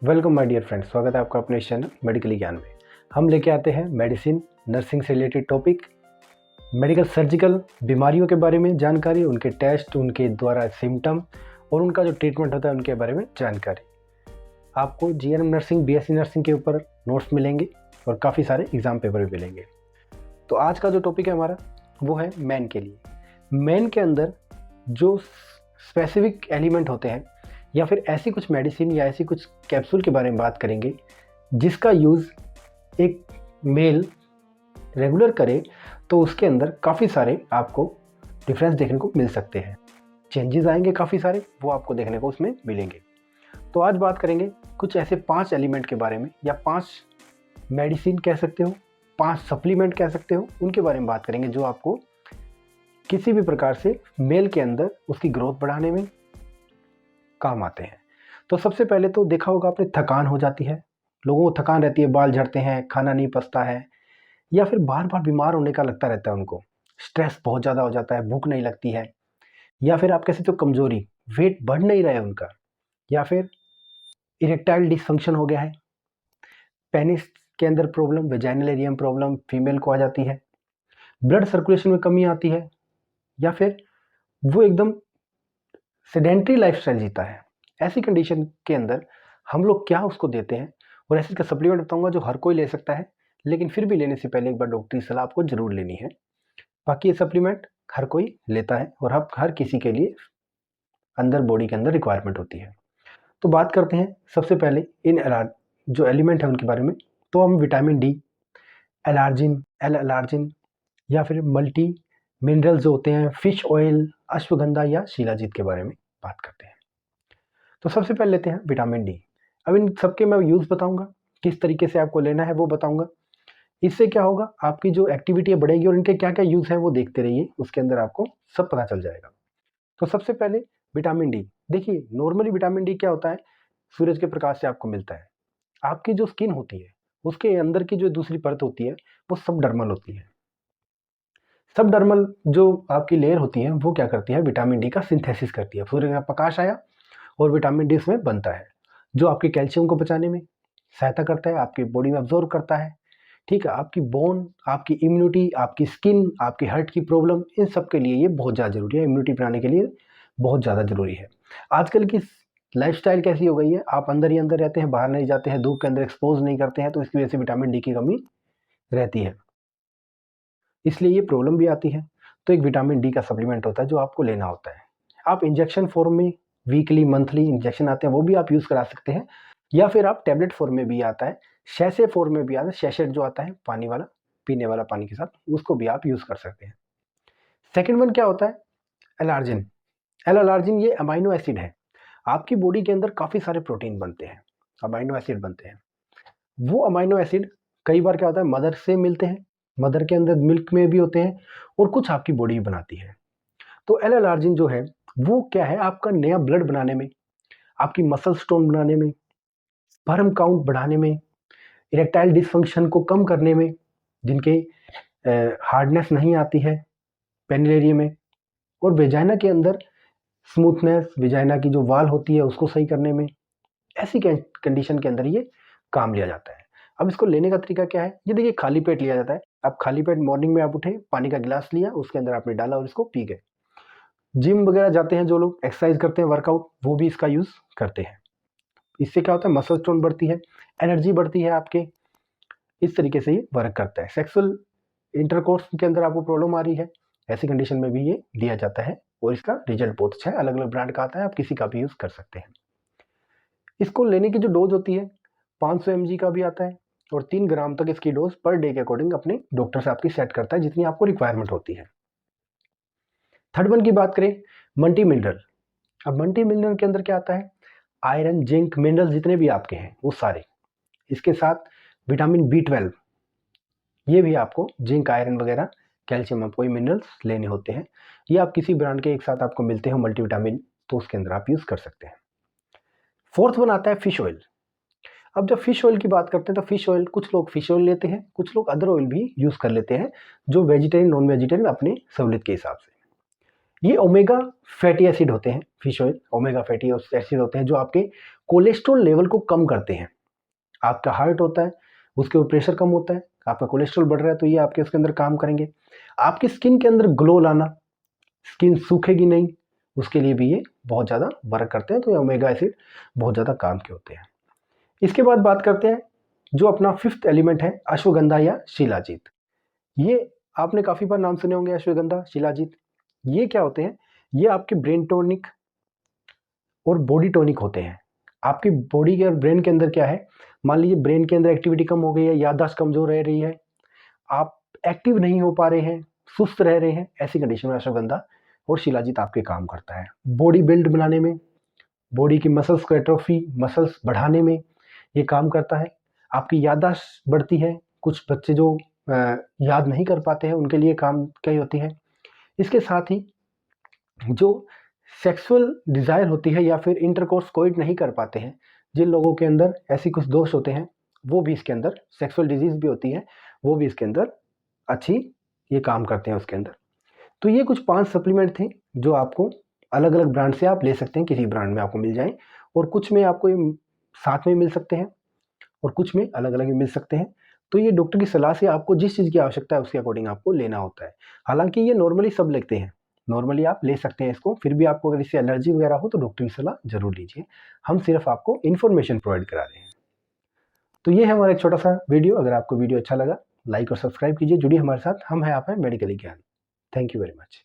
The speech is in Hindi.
वेलकम माय डियर फ्रेंड्स, स्वागत है आपका अपने चैनल मेडिकल ज्ञान में। हम लेके आते हैं मेडिसिन, नर्सिंग से रिलेटेड टॉपिक, मेडिकल सर्जिकल बीमारियों के बारे में जानकारी, उनके टेस्ट, उनके द्वारा सिम्टम और उनका जो ट्रीटमेंट होता है उनके बारे में जानकारी। आपको जीएनएम नर्सिंग, बीएससी नर्सिंग के ऊपर नोट्स मिलेंगे और काफ़ी सारे एग्ज़ाम पेपर भी मिलेंगे। तो आज का जो टॉपिक है हमारा वो है मैन के लिए। मैन के अंदर जो स्पेसिफिक एलिमेंट होते हैं या फिर ऐसी कुछ मेडिसिन या ऐसी कुछ कैप्सूल के बारे में बात करेंगे जिसका यूज़ एक मेल रेगुलर करे तो उसके अंदर काफ़ी सारे आपको डिफरेंस देखने को मिल सकते हैं, चेंजेस आएंगे काफ़ी सारे, वो आपको देखने को उसमें मिलेंगे। तो आज बात करेंगे कुछ ऐसे 5 एलिमेंट के बारे में या 5 मेडिसिन कह सकते हो, 5 सप्लीमेंट कह सकते हो, उनके बारे में बात करेंगे जो आपको किसी भी प्रकार से मेल के अंदर उसकी ग्रोथ बढ़ाने में काम आते हैं। तो सबसे पहले तो देखा होगा आपने, थकान हो जाती है, लोगों को थकान रहती है, बाल झड़ते हैं, खाना नहीं पचता है या फिर बार बार बीमार होने का लगता रहता है उनको, स्ट्रेस बहुत ज़्यादा हो जाता है, भूख नहीं लगती है, या फिर आप कैसे तो कमजोरी, वेट बढ़ नहीं रहा है उनका, या फिर इरेक्टाइल डिसफंक्शन हो गया है, पेनिस के अंदर प्रॉब्लम, वेजाइनल एरियम प्रॉब्लम फीमेल को आ जाती है, ब्लड सर्कुलेशन में कमी आती है, या फिर वो एकदम सेडेंट्री लाइफस्टाइल जीता है। ऐसी कंडीशन के अंदर हम लोग क्या उसको देते हैं, और ऐसे का सप्लीमेंट बताऊंगा जो हर कोई ले सकता है, लेकिन फिर भी लेने से पहले एक बार डॉक्टरी सलाह आपको जरूर लेनी है। बाकी ये सप्लीमेंट हर कोई लेता है और हर किसी के लिए अंदर बॉडी के अंदर रिक्वायरमेंट होती है। तो बात करते हैं सबसे पहले इन जो एलिमेंट है उनके बारे में। तो हम विटामिन डी, एलार्जिन, एल एलार्जिन या फिर मल्टी मिनरल जो होते हैं, फिश ऑयल, अश्वगंधा या शिलाजीत के बारे में बात करते हैं। तो सबसे पहले लेते हैं विटामिन डी। अब इन सबके मैं यूज़ बताऊंगा, किस तरीके से आपको लेना है वो बताऊंगा। इससे क्या होगा, आपकी जो एक्टिविटी है बढ़ेगी और इनके क्या क्या यूज़ है वो देखते रहिए, उसके अंदर आपको सब पता चल जाएगा। तो सबसे पहले विटामिन डी। देखिए, नॉर्मली विटामिन डी क्या होता है, सूरज के प्रकाश से आपको मिलता है। आपकी जो स्किन होती है उसके अंदर की जो दूसरी परत होती है वो सबडर्मल होती है। सबडर्मल जो आपकी लेयर होती है वो क्या करती है, विटामिन डी का सिंथेसिस करती है। सूर्य का प्रकाश आया और विटामिन डी इसमें बनता है, जो आपके कैल्शियम को पचाने में सहायता करता है, आपकी बॉडी में अब्जॉर्व करता है। ठीक है, आपकी बोन, आपकी इम्यूनिटी, आपकी स्किन, आपकी हार्ट की प्रॉब्लम, इन सब के लिए ये बहुत ज़्यादा जरूरी है, इम्यूनिटी बनाने के लिए बहुत ज़्यादा जरूरी है। आजकल की लाइफस्टाइल कैसी हो गई है, आप अंदर ही अंदर रहते हैं, बाहर नहीं जाते हैं, धूप के अंदर एक्सपोज नहीं करते हैं, तो इसकी वजह से विटामिन डी की कमी रहती है, इसलिए ये प्रॉब्लम भी आती है। तो एक विटामिन डी का सप्लीमेंट होता है जो आपको लेना होता है। आप इंजेक्शन फॉर्म में वीकली, मंथली इंजेक्शन आते हैं वो भी आप यूज़ करा सकते हैं, या फिर आप टैबलेट फॉर्म में भी आता है, शैसे फॉर्म में भी आता है, शैशेट जो आता है पानी वाला, पीने वाला पानी के साथ, उसको भी आप यूज़ कर सकते हैं। सेकेंड वन क्या होता है, एलार्जिन। एल एलार्जिन ये अमाइनो एसिड है। आपकी बॉडी के अंदर काफ़ी सारे प्रोटीन बनते हैं, अमाइनो एसिड बनते हैं। वो अमाइनो एसिड कई बार क्या होता है, मदर से मिलते हैं, मदर के अंदर मिल्क में भी होते हैं, और कुछ आपकी बॉडी बनाती है। तो एल एलार्जिन जो है वो क्या है, आपका नया ब्लड बनाने में, आपकी मसल स्टोन बनाने में, स्पर्म काउंट बढ़ाने में, इरेक्टाइल डिसफंक्शन को कम करने में, जिनके हार्डनेस नहीं आती है पेनिल एरिया में, और वेजाइना के अंदर स्मूथनेस, वेजाइना की जो वाल होती है उसको सही करने में, ऐसी कंडीशन के अंदर ये काम लिया जाता है। अब इसको लेने का तरीका क्या है, ये देखिए खाली पेट लिया जाता है। आप खाली पेट मॉर्निंग में आप उठे, पानी का गिलास लिया, उसके अंदर आपने डाला और इसको पी गए। जिम वगैरह जाते हैं जो लोग, एक्सरसाइज करते हैं, वर्कआउट, वो भी इसका यूज़ करते हैं। इससे क्या होता है, मसल टोन बढ़ती है, एनर्जी बढ़ती है आपके, इस तरीके से ये वर्क करता है। सेक्सुअल इंटरकोर्स के अंदर आपको प्रॉब्लम आ रही है, ऐसी कंडीशन में भी ये दिया जाता है और इसका रिजल्ट बहुत अच्छा है। अलग अलग ब्रांड का आता है, आप किसी का भी यूज़ कर सकते हैं। इसको लेने की जो डोज होती है 500 mg का भी आता है, और 3 ग्राम तक इसकी डोज पर डे के अकॉर्डिंग अपने डॉक्टर से आपकी सेट करता है, जितनी आपको रिक्वायरमेंट होती है। थर्ड वन की बात करें, मल्टी मिनरल। अब मल्टी मिनरल के अंदर क्या आता है, आयरन, जिंक, मिनरल्स जितने भी आपके हैं वो सारे, इसके साथ विटामिन B12, ये भी आपको जिंक, आयरन वगैरह, कैल्शियम, आपको ये मिनरल्स लेने होते हैं। ये आप किसी ब्रांड के एक साथ आपको मिलते हैं मल्टीविटामिन, तो उसके अंदर आप यूज़ कर सकते हैं। फोर्थ वन आता है फिश ऑयल। अब जब फिश ऑयल की बात करते हैं तो फिश ऑयल, कुछ लोग फिश ऑयल लेते हैं, कुछ लोग अदर ऑयल भी यूज़ कर लेते हैं, जो वेजिटेरियन, नॉन वेजिटेरियन अपने सहूलियत के हिसाब से। ये ओमेगा फैटी एसिड होते हैं, fish oil omega fatty acid होते हैं जो आपके कोलेस्ट्रॉल लेवल को कम करते हैं। आपका हार्ट होता है, उसके ऊपर प्रेशर कम होता है, आपका कोलेस्ट्रॉल बढ़ रहा है तो ये आपके उसके अंदर काम करेंगे। आपकी स्किन के अंदर ग्लो लाना, स्किन सूखेगी नहीं, उसके लिए भी ये बहुत ज़्यादा वर्क करते हैं। तो ये ओमेगा एसिड बहुत ज़्यादा काम के होते हैं। इसके बाद बात करते हैं जो अपना फिफ्थ एलिमेंट है, अश्वगंधा या शिलाजीत। ये आपने काफ़ी बार नाम सुने होंगे, अश्वगंधा, शिलाजीत। ये क्या होते हैं? ये आपके ब्रेन टॉनिक और बॉडी टॉनिक होते हैं। आपकी बॉडी के और ब्रेन के अंदर क्या है, मान लीजिए ब्रेन के अंदर एक्टिविटी कम हो गई है, याददाश्त कमज़ोर रह रही है, आप एक्टिव नहीं हो पा रहे हैं, सुस्त रह रहे हैं, ऐसी कंडीशन में अश्वगंधा और शिलाजीत आपके काम करता है। बॉडी बिल्ड बनाने में, बॉडी की मसल्स को एट्रोफी, मसल्स बढ़ाने में ये काम करता है। आपकी याददाश्त बढ़ती है, कुछ बच्चे जो याद नहीं कर पाते हैं उनके लिए काम कई होती है। इसके साथ ही जो सेक्सुअल डिज़ायर होती है या फिर इंटरकोर्स कोइट नहीं कर पाते हैं, जिन लोगों के अंदर ऐसी कुछ दोष होते हैं, वो भी इसके अंदर, सेक्सुअल डिजीज़ भी होती है, वो भी इसके अंदर अच्छी ये काम करते हैं उसके अंदर। तो ये कुछ 5 सप्लीमेंट थे जो आपको अलग-अलग ब्रांड से आप ले सकते हैं, किसी ब्रांड में आपको मिल जाएँ और कुछ में आपको ये साथ में मिल सकते हैं और कुछ में अलग-अलग भी मिल सकते हैं। तो ये डॉक्टर की सलाह से आपको जिस चीज़ की आवश्यकता है उसके अकॉर्डिंग आपको लेना होता है। हालाँकि ये नॉर्मली सब लेते हैं, नॉर्मली आप ले सकते हैं इसको, फिर भी आपको अगर इससे एलर्जी वगैरह हो तो डॉक्टर की सलाह ज़रूर लीजिए। हम सिर्फ़ आपको इन्फॉर्मेशन प्रोवाइड करा रहे हैं। तो ये है हमारा एक छोटा-सा वीडियो। अगर आपको वीडियो अच्छा लगा, लाइक और सब्सक्राइब कीजिए, जुड़िए हमारे साथ। हम हैं, आप हैं मेडिकली ज्ञान। Thank you very much.